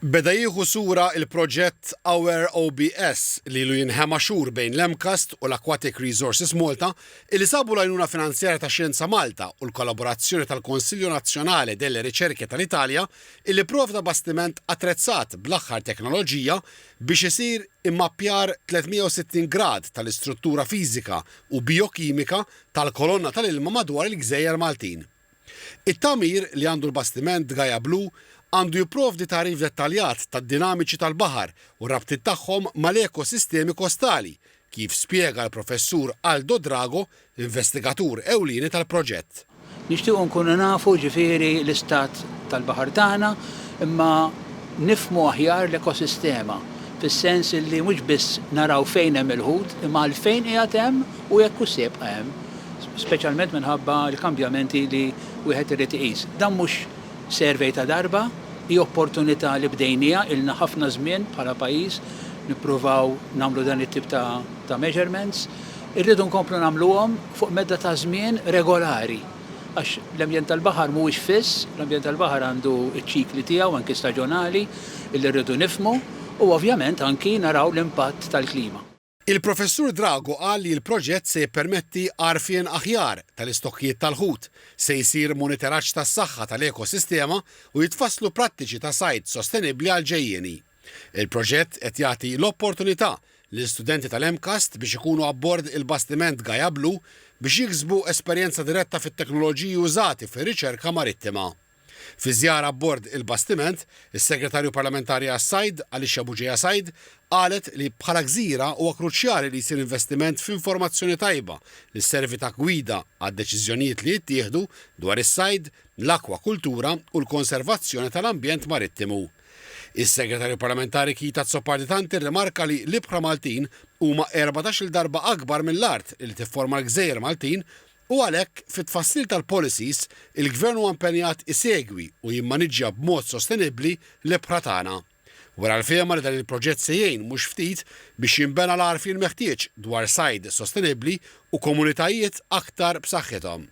Beda jieħu sura il-proġett Our OBS li lu jinħema xhur bejn l-Emcast u l-Aquatic Resources Malta illi sabu l-għajnuna finanzjarja ta' Xjenza Malta u l-kollaborazzjoni tal-Konsilju Nazzjonali delle Riċerke tal-Italja illi provda bastiment attrezzat bl-aħħar teknoloġija biex isir immappjar 360 grad tal-istruttura fiżika u biokimika tal-kolonna tal-ilma madwar il-Gżejjer Maltin. It-tamir li għandu l-bastiment Gaia Blue għandu jipprovdi tarif dettaljat tad-dinamiċi tal-baħar u rabtiet tagħhom mal-ekosistemi kostali, kif spjega l-professur Aldo Drago, investigatur ewlieni tal-proġett. Nixtiequ nkunu nafu ġifieri l-istat tal-baħar tagħna imma nifhmu aħjar l-ekosistema fis-sens li mhux biss naraw fejn hemm il-ħut imma għalfejn qiegħed hemm u jekk hu sebqa hemm, speċjalment minħabba l-kambjamenti li wieħed irid iqis. Dan mhux servej ta' darba, hi opportunità li bdejnija ilna ħafna żmien bħala pajjiż nippruvaw nagħmlu dan it-tip ta' measurements. Irridu nkomplu nagħmluhom fuq medda ta' żmien regolari. Għax l-ambjent tal-baħar mhuwiex fiss, l-ambjent tal-baħar għandu ċ-ċikli tiegħu anki staġjonali illi rridu nifhmu u ovvjament anki naraw l-impatt tal-klima. Il-professur Drago qal li l-proġett se jippermetti għarfien aħjar tal-istokkijiet tal-ħut, se jsir monitoraġġ tas-saħħa tal-ekosistema u jitfasslu prattiċi ta' sajd sostenibbli għal ġejjieni. Il-proġett qed jagħti l-opportunità lill-studenti tal-Emcast biex ikunu abbord il-bastiment Gaia Blue biex jiksbu esperjenza diretta fit-teknoloġiji użati fir-riċerka marittima. Fi żjara abbord il-bastiment, is-Segretarju Parlamentari għas-Sajd Alicia Buġeja Sajd qalet li bħala gżira huwa kruċjali li jsir investiment f'informazzjoni tajba li sservi ta' gwida għad-deċiżjonijiet li jittieħdu dwar is-sajd, l-akwakultura u l-konservazzjoni tal-ambjent marittimu. Is-Segretarju Parlamentari Kita Zzopardi rrimarka li l-ibħra Maltin huma 14-il darba akbar mill-art li tifforma l-Gżejjer Maltin u għalhekk fit-tfassil tal-policies il-Gvern huwa impenjat isegwi u jimmaniġġja b'mod sostenibbli l-ibħra tagħna. Wara l-fehma li dan il-proġett se jgħin mhux ftit biex jinbena l-għarfien meħtieġ dwar sajd sostenibbli u komunitajiet aktar b'saħħithom.